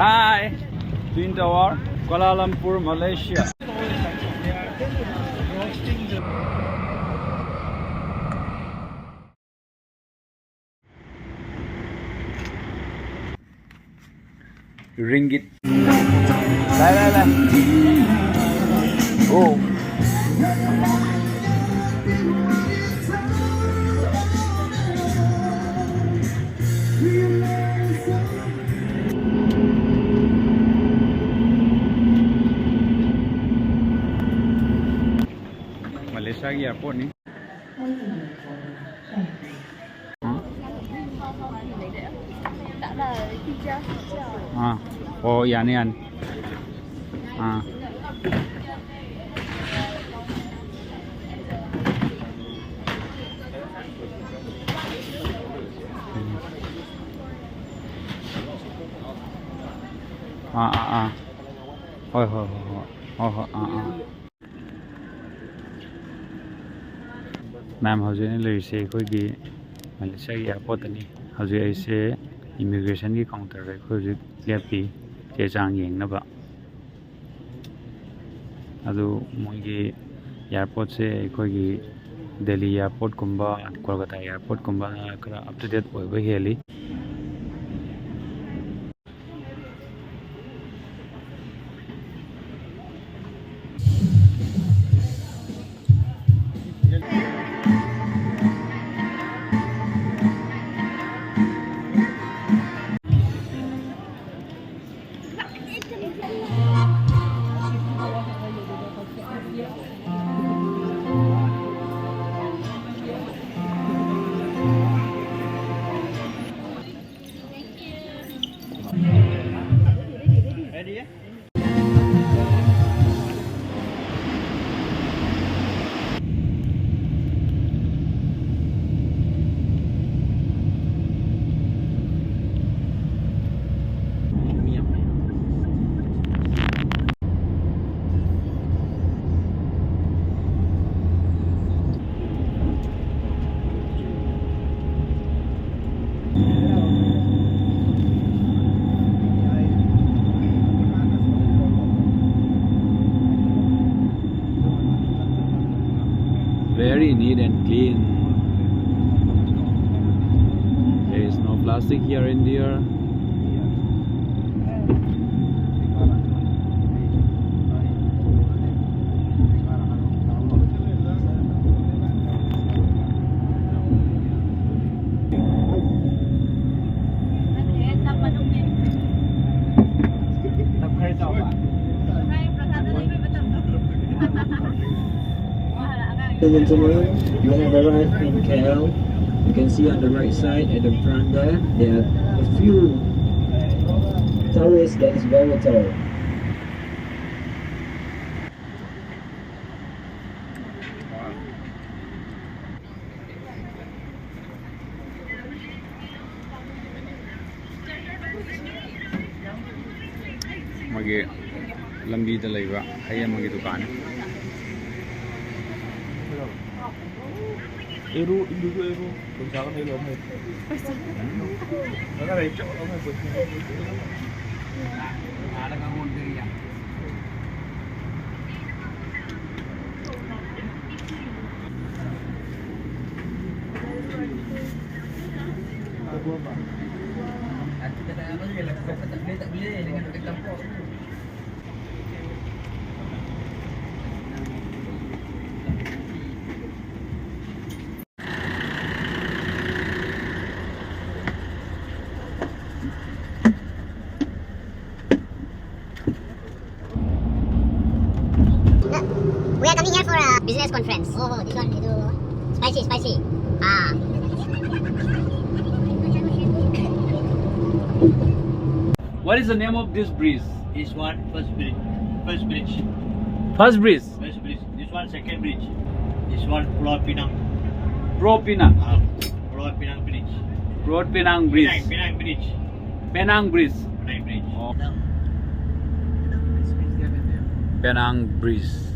Hi, Twin Tower, Kuala Lumpur, Malaysia. Ringgit. Lai. Oh. Malaysia की airport नहीं हाँ ओ यानी हाँ मैम हजे लेरिसे अखोगी मलेशिया की एयरपोर्ट नहीं हजे ऐसे इमिग्रेशन की काउंटर अखोई लेपी चे चांग येंगनबा अदु मोगी एयरपोर्ट से अखोगी दिल्ली एयरपोर्ट कुंबा कोलकाता एयरपोर्ट कुंबा खरा अप टू डेट ओइबा हेली Very neat and clean. There is no plastic here in there. Ladies and gentlemen, you have arrived in KL. You can see on the right side at the front there are a few towers that is very tall. मगे लंबी the लेबा है मगे दुकान Eru, dulu Eru, misalkan Eru om itu. Ada recok om itu. Ada kamu diri ya. Aku apa? Nanti kita apa je lah, tak boleh dengan pakai campur. We are coming here for a business conference. Oh, this one itu spicy. Ah. What is the name of this bridge? This one first bridge. First bridge. First bridge. This one second bridge. This one Pulau Pinang. Pulau Pinang. Pulau Pinang Bridge. Pulau Pinang Bridge. Penang Bridge. Penang Bridge. Penang Bridge. Oh. Penang Bridge.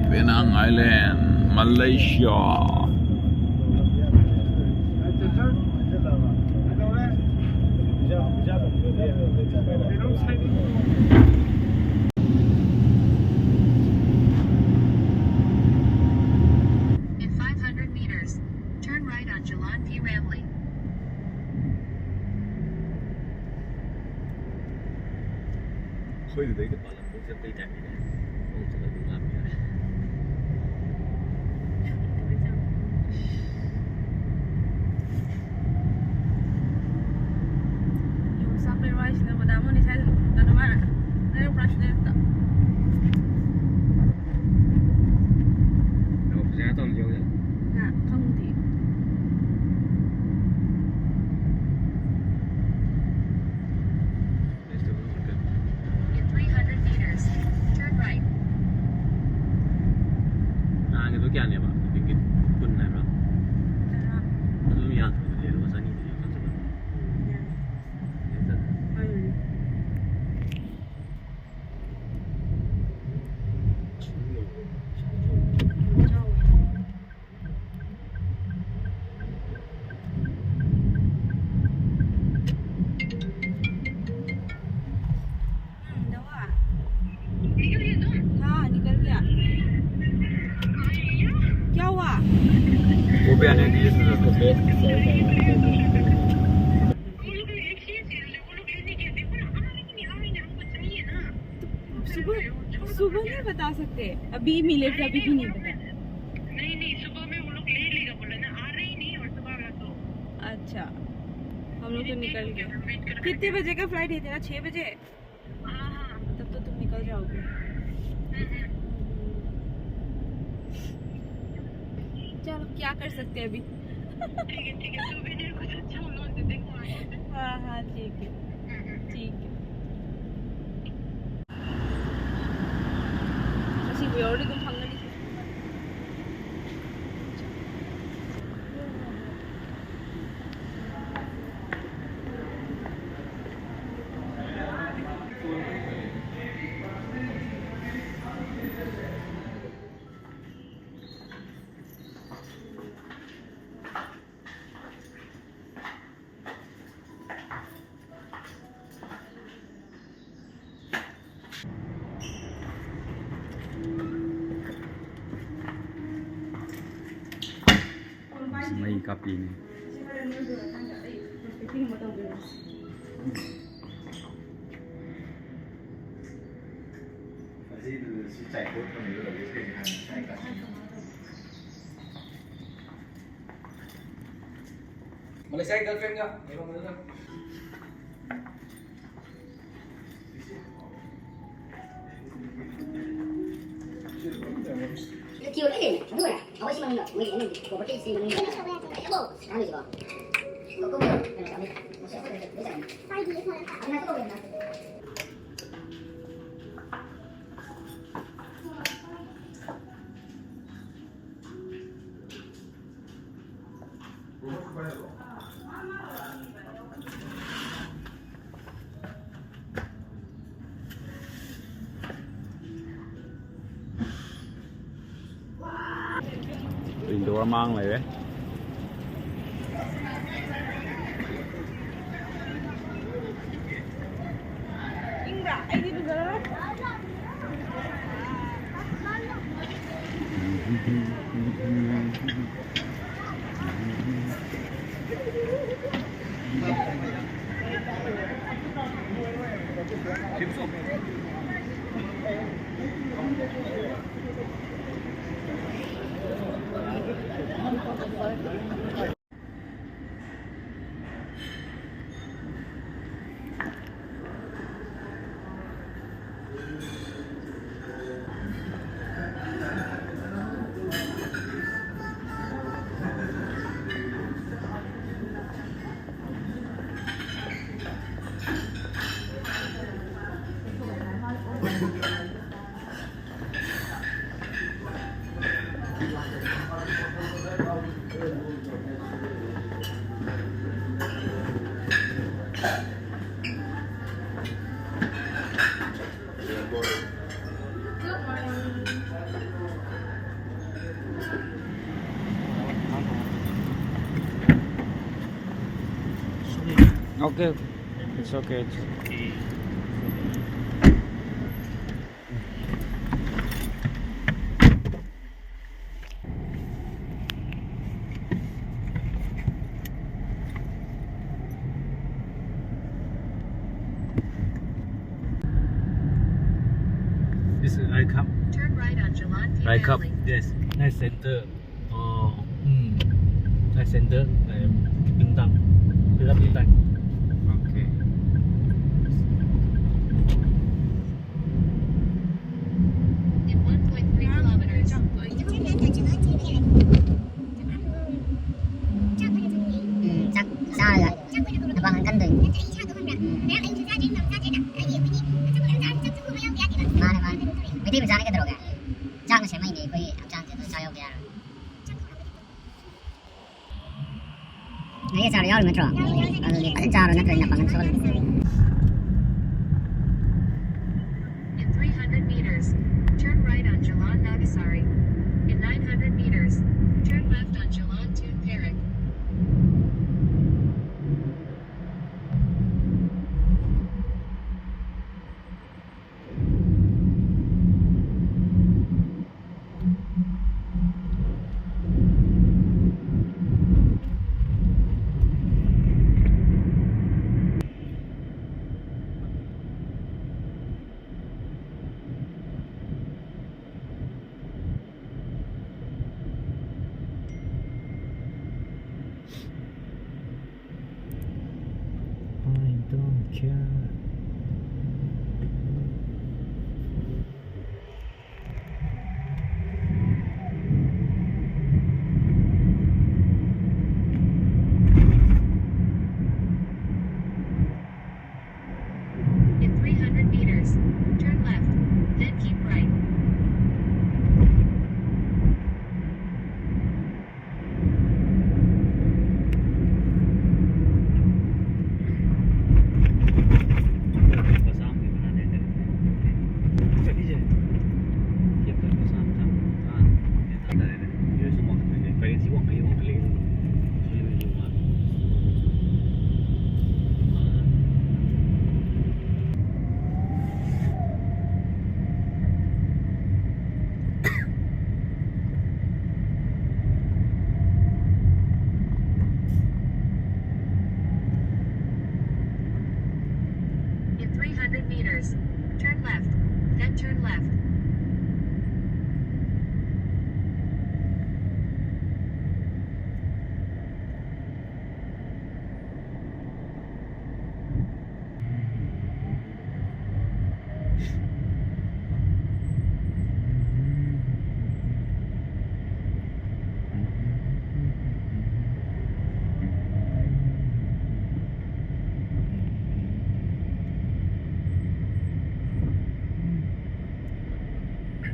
Penang Island, Malaysia. In 500 meters, turn right on Jalan P. Ramlee. Khơi từ đấy cái bảo là muốn xem cây cảnh này. Ôi trời ơi, đừng làm gì này. Yung sampai rice na madamo ni saya na naman. Ano yung brush na ito? Đâu, giá toàn nhiều vậy. Na, kaunti. Để tôi luôn cần. In 300 meters, turn right. Cái túi kia này mà, cái quần này mà. Ah, Nó giống như ăn thử để nó sang như thế nó sẽ yan. được. Ayun. दवा हाँ निकल गया क्या हुआ वो भी आने के लिए सुबह सुबह नहीं बता सकते अभी मिले थे अभी भी नहीं पता नहीं सुबह में वो लोग ले लेगा बोला ना आ रही नहीं और सुबह में तो अच्छा हम लोग तो निकल गए कितने बजे का फ्लाइट है तेरा 6 बजे हाँ तब तो तुम निकल जाओगे चलो क्या कर सकते हैं अभी ठीक है सुबह ने कुछ अच्छा होना तो देखो आगे से हाँ हाँ ठीक है ठीक है kasi we already kung pangalit may kape ni. Malaysia girlfriend nggak? Memang bener. Itu kiu lagi ni. Dua lah. Awak sih mana? Mungkin ini property sih mana? Apa? Kami juga. Kau kau. Pintu mang lại đấy. Ingra, ay dito gano'n? Okay, it's okay. It's okay. Right cup. Yes. Nice center. Nice center. Bintang. Bintang. Okay. In 1.3 kilometers, chắc sao rồi nó bằng cân đỉnh mana mana berarti berjalan ke terus ya jangan saya main di koi jangan itu saya biar nah ya cara ya metro kalau di cara nak kena pangan soal in 300 meters, turn right on Jalan Nagasari. In 900 meters, turn left on Jalan Tun Perak. I don't care. In 300 meters, turn left, then keep right. In 300 meters, turn left, then turn left.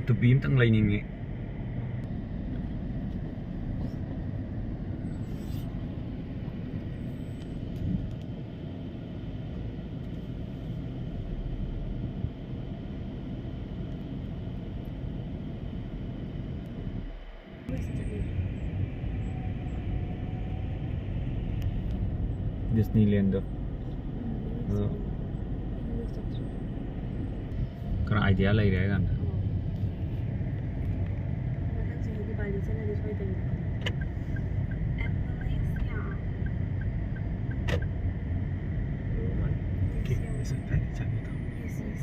Tụi bím tăng lên như Disneyland. Karena idea lah dia kan.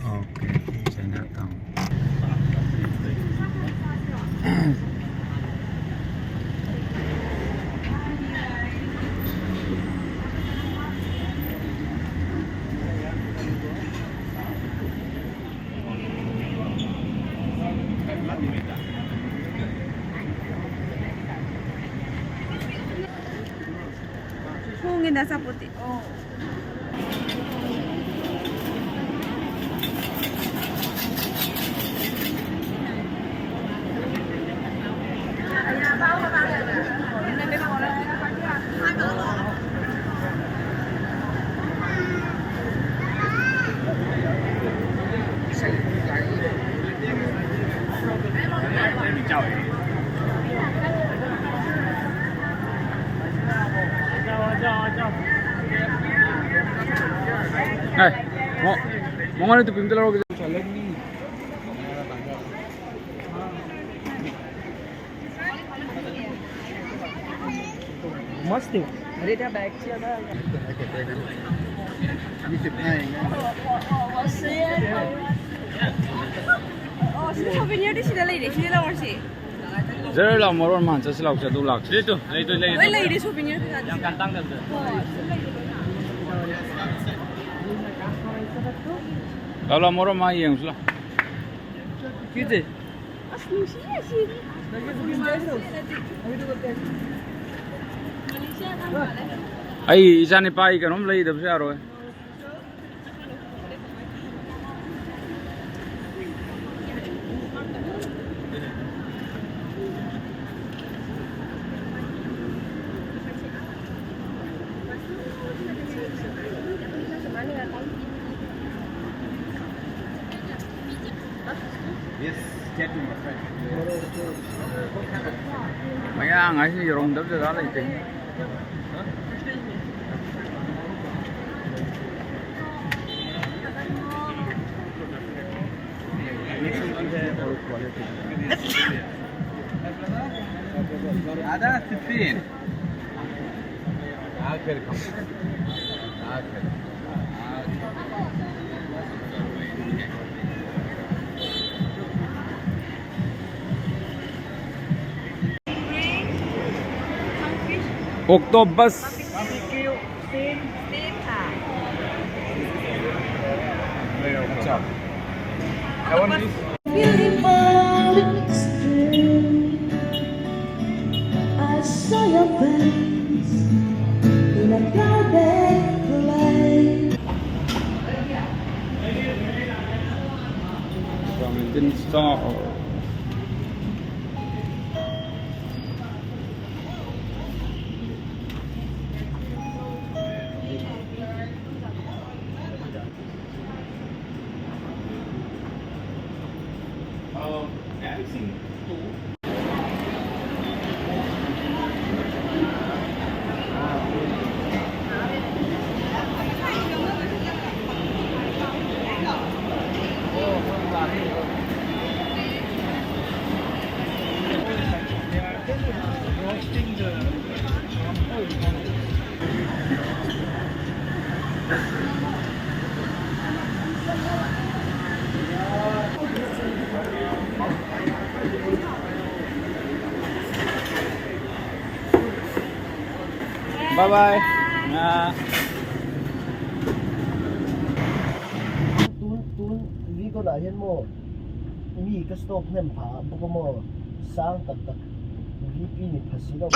Oke, saya nggak tahu. Kung nasa puti. Oh. Eh, mau mana itu pintu lorong gitu? मस्त है अरे क्या bag से आता है ये कितना है ꯁꯤꯗ ꯁꯣꯄꯤꯅꯤꯌꯔꯗꯤ ꯁꯤꯗ ꯂꯩꯔꯦ ꯁꯤꯗ ꯂꯧꯔꯁꯤ ꯖꯔ ꯂꯥꯎ ꯃꯔꯣꯟ ꯃꯥꯟ ꯆꯠꯁꯤ ꯂꯥꯎ ꯆꯠꯇꯨ ꯂꯥꯛ ꯁꯤꯗ ꯂꯩ ꯂꯣꯏ ꯂꯩꯔꯦ ꯁꯣꯄꯤꯅꯤꯌꯔ ꯀꯩꯀꯥ ꯌꯥꯝ ꯀꯥꯟ ꯇꯥꯡꯗꯕꯗ ꯂꯥꯎ ꯃꯔꯣꯟ ꯃꯥ ꯌꯦꯡꯉꯨꯁꯤ ꯂꯥꯎ ꯀꯤꯗꯦ ꯑꯁ ꯅꯨꯡꯁꯤꯌꯦ ꯁꯤ ꯑꯩ ꯏꯆꯥ ꯅꯤꯄꯥꯒꯤ ꯀꯩꯅꯣꯝ ꯂꯩꯗꯕꯁꯨ ꯌꯥꯔꯣꯏ ꯃꯌꯥꯡ ꯍꯥꯏꯁꯤ ꯌꯧꯔꯝꯗꯕ ꯖꯒꯥ ꯂꯩꯇꯦ هذا 15 آخر آخر Octopus I saw your face in a crowded place. from Indian Star. Bye bye. Vi có đại hiện mô mi cái stop nem phá bố mô sang tật tật vi pi ni phasi đâu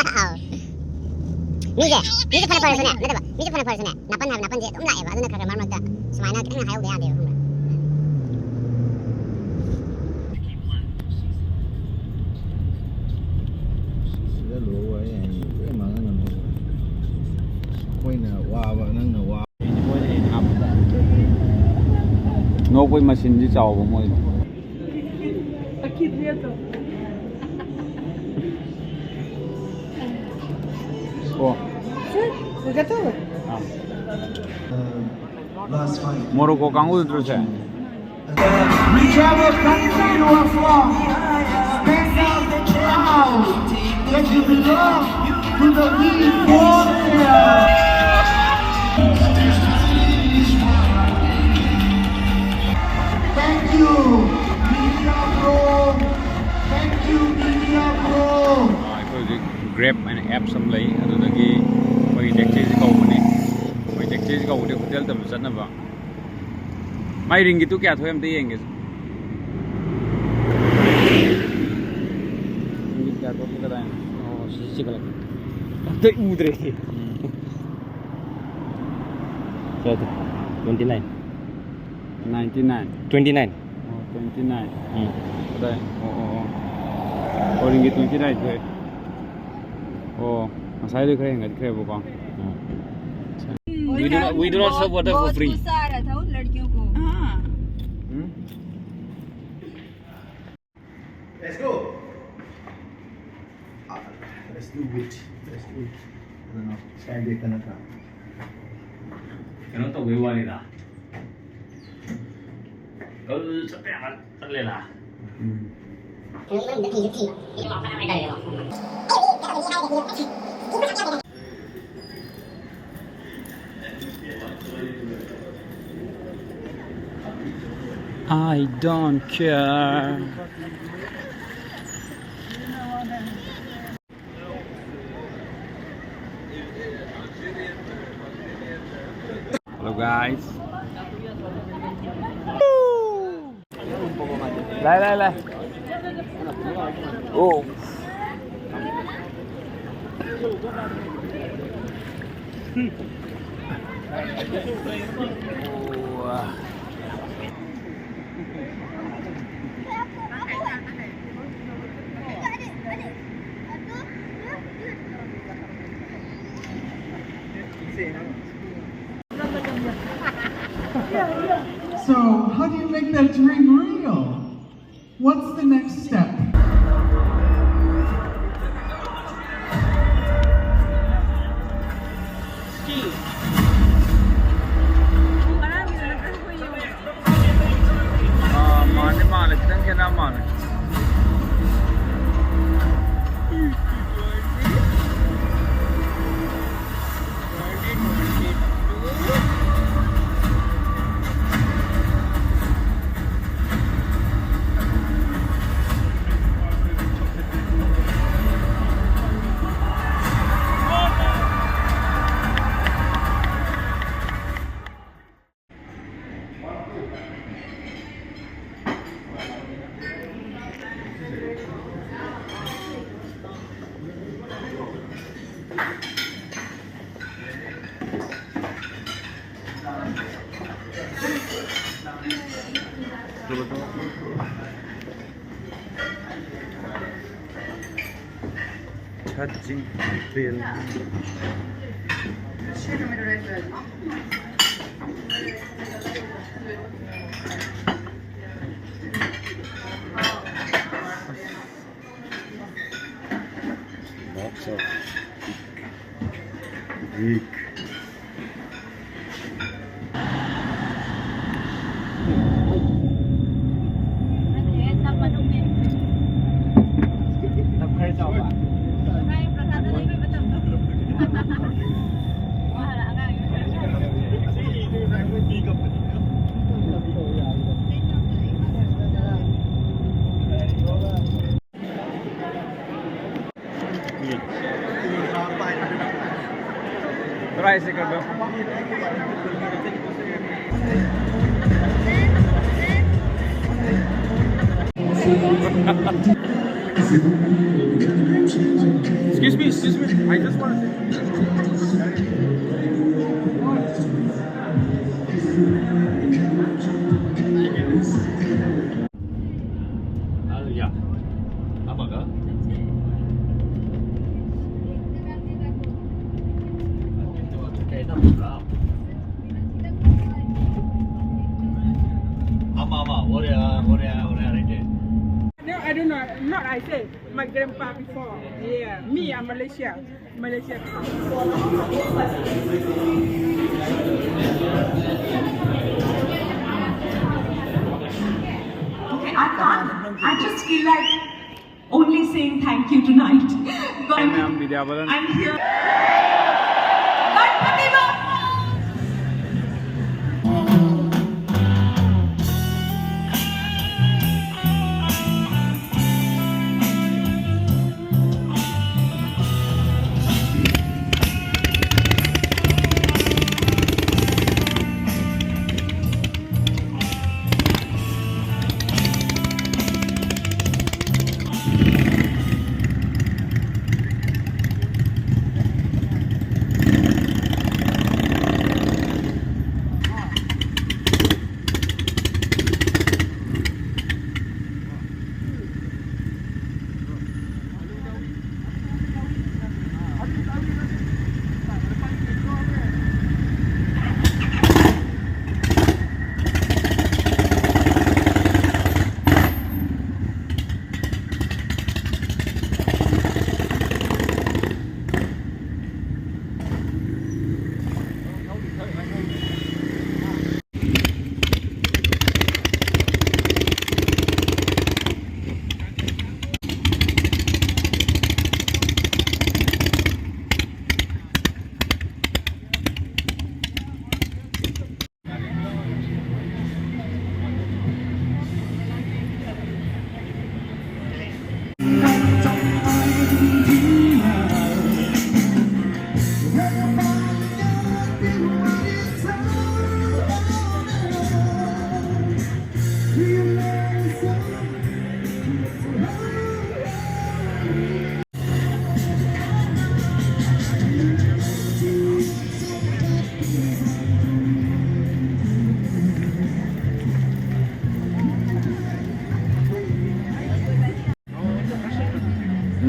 미제 파나 파나 손에 나도 봐 미제 파나 파나 손에 나쁜 제 엄나 해봐 너는 그렇게 말만 다 스마이나 그냥 하고 돼야 돼요 Sữa lụa vậy cái mà nó nằm quay nè qua và nó nè qua Nô quay machine đi chào vào môi. О. Вы готовы? Morocco 강우도 들으세요. We travel country to a flock, stand out the clouds, that you belong to the weak warrior. Thank you, Media Pro. Thank you, Media Pro. ꯑꯩꯈꯣꯏ Grab ꯑꯅ app ꯑꯃ ꯂꯩ ꯑꯗꯨꯗꯒꯤ ꯑꯩꯈꯣꯏ ꯇꯦꯛꯁꯤꯁꯤ ꯀꯧꯕꯅꯤ ꯑꯩꯈꯣꯏ ꯇꯦꯛꯁꯤꯁꯤ ꯀꯧꯕꯗꯤ ꯍꯣꯇꯦꯜꯗ ꯆꯠꯅꯕ ꯃꯥꯏ ꯔꯤꯡꯒꯤꯠꯇꯨ ꯀꯌꯥ ꯊꯣꯛꯑꯦ ꯑꯝꯇ ꯌꯦꯡꯒꯦ ꯔꯤꯡꯒꯤꯠ ꯀꯌꯥ ꯊꯣꯛꯀꯦ ꯀꯗꯥꯏꯅꯣ ꯑꯣ ꯁꯤ ꯆꯤꯈꯠꯂꯛꯀꯦ ꯑꯝꯇ ꯎꯗ꯭ꯔꯦ 29 99 29 ꯑꯣ 29 그래. 어린 게 29 돼. 사이드 그래 인가 그래 보고. we do not serve water for free. लड़कियों को हाँ Let's go. Let's do it. Let's do it. I don't know. Try to get another. 그는 또 외환이다. 그 첫째가 떨려라. I don't care. Hello guys. Lai. Oh. So, how do you make that dream real? What's the next step? Mane, kitang kena mane. Touching bill. Lots of Greek. Tricycle ba? Excuse me. I just want to Ya. Apa kah? What are it? No, I don't know. Not I say. My grandpa before. Yeah. Me, I'm Malaysia. Okay, I just feel like only saying thank you tonight. I'm here. Ganpati Bappa!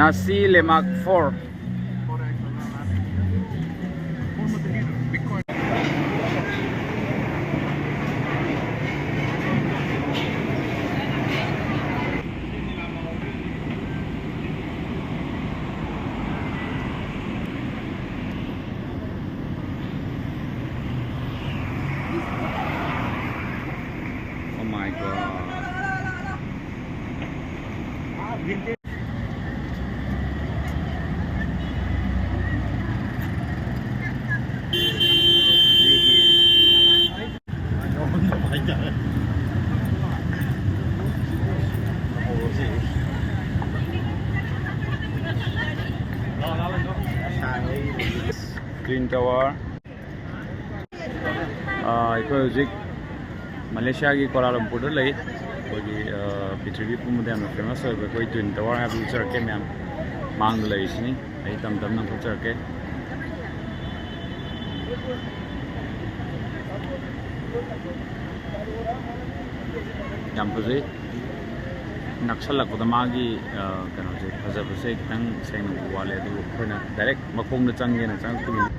Nasi lemak 4. Oh my god. Green Tower. ꯑꯩꯈꯣꯏ ꯍꯧꯖꯤꯛ ꯃꯂꯦꯁꯤꯌꯥꯒꯤ cola ꯂꯝꯄꯨꯔꯗ ꯂꯩ ꯑꯩꯈꯣꯏꯒꯤ ꯄ꯭ꯔꯤꯊꯤꯕꯤ ꯄꯨꯝꯕꯗ ꯌꯥꯝꯅ famous ꯑꯣꯏꯕ ꯑꯩꯈꯣꯏ ꯇ꯭ꯋꯤꯟ tower ꯍꯥꯏꯕꯗꯨ ꯎꯠꯆꯔꯛꯀꯦ ꯃꯌꯥꯝ ꯃꯥꯡꯗ ꯂꯩꯔꯤꯁꯤꯅꯤ ꯑꯩ ꯇꯝ ꯇꯝꯅ ꯊꯣꯛꯆꯔꯛꯀꯦ ꯌꯥꯝ ꯐꯖꯩ ꯅꯛꯁꯜꯂꯛꯄꯗ ꯃꯥꯒꯤ ꯀꯩꯅꯣꯁꯦ ꯐꯖꯕꯁꯦ ꯈꯤꯇꯪ ꯁꯦꯡꯅ ꯎꯕ ꯋꯥꯠꯂꯦ ꯑꯗꯨꯕꯨ ꯑꯩꯈꯣꯏꯅ ꯗꯥꯏꯔꯦꯛ ꯃꯈꯣꯡꯗ ꯆꯪꯒꯦꯅ ꯆꯪꯉꯛꯄꯒꯤꯅꯤ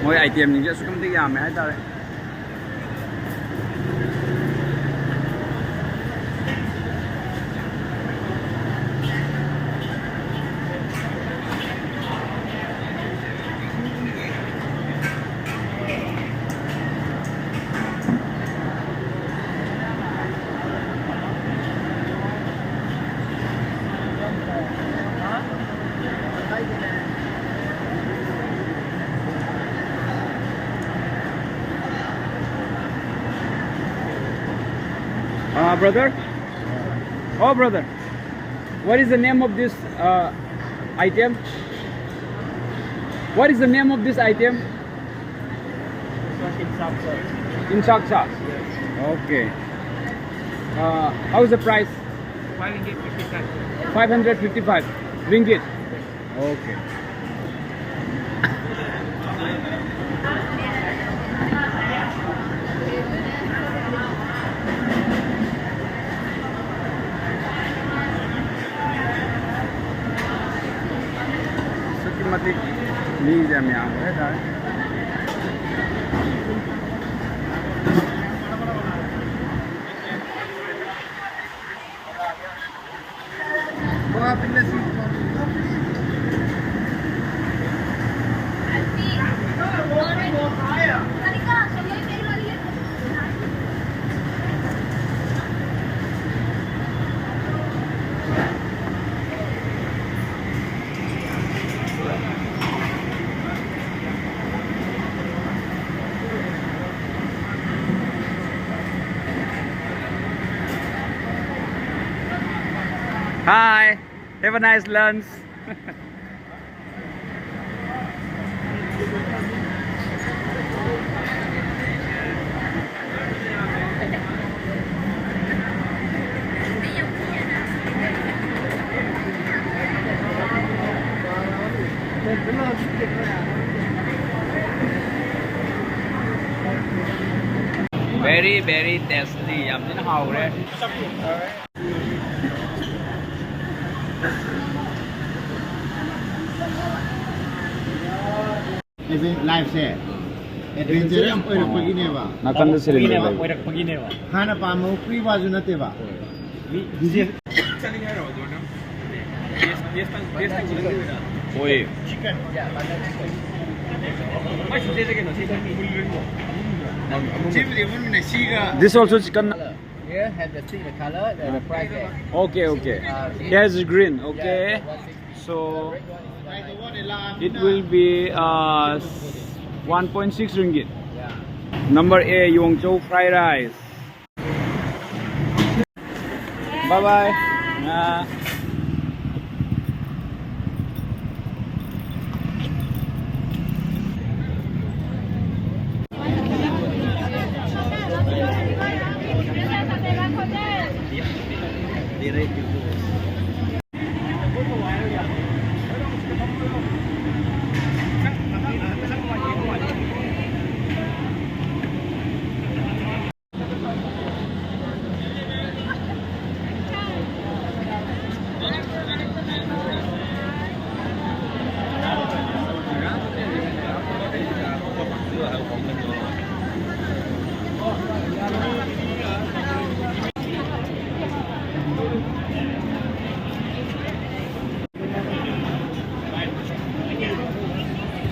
ꯃꯣꯏ ꯑꯥꯏꯇꯦꯝꯁꯤꯡꯁꯦ ꯑꯁꯨꯛꯀꯤ ꯃꯇꯤꯛ ꯌꯥꯝꯃꯦ ꯍꯥꯏꯇꯥꯔꯦ brother? Oh, brother. What is the name of this item? What is the name of this item? In Saksa. Yes. Okay. How is the price? 555 ringgit. Okay. Matik ni jam yang ada. Hi, have a nice lunch. Very, very tasty. I'm in how right? Live se adventure am oirakpagi ne ba nakanda siri ne ba oirakpagi ne ba khana pamo free bazu nate ba dije oi chicken this also chicken. Here have the see the color, the price there. Okay, okay. Here's green. Okay, so it will be 1.6 ringgit. Yeah. Number A, Yongzhou fried rice. Bye bye.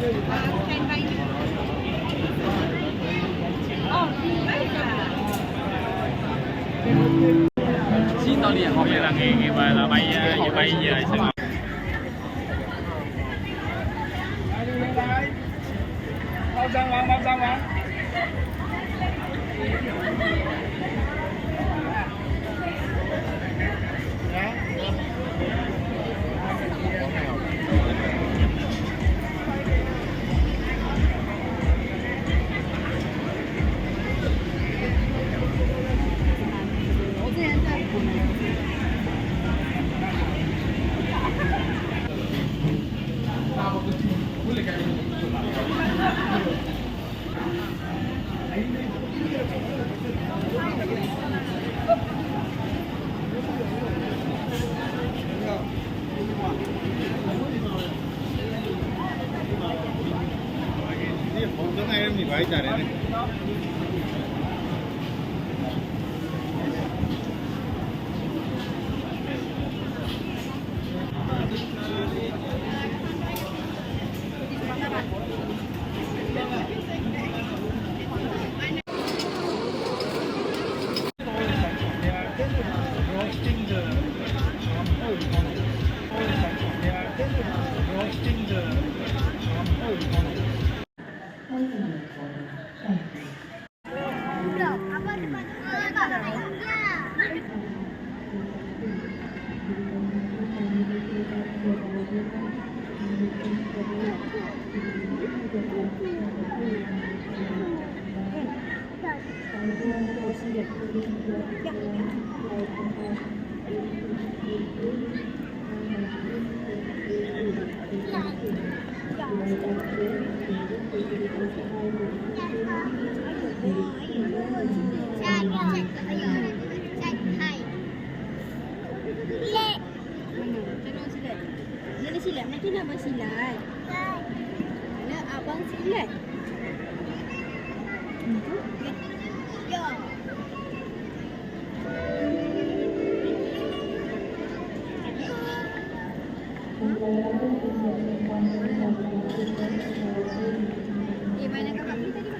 Xin tao liền không là nghề và là bay gì vậy sao? Mau ra ngoài. Silat, nanti nak bersilat. Nak abang silat. Ya. Mana kakak pergi tadi?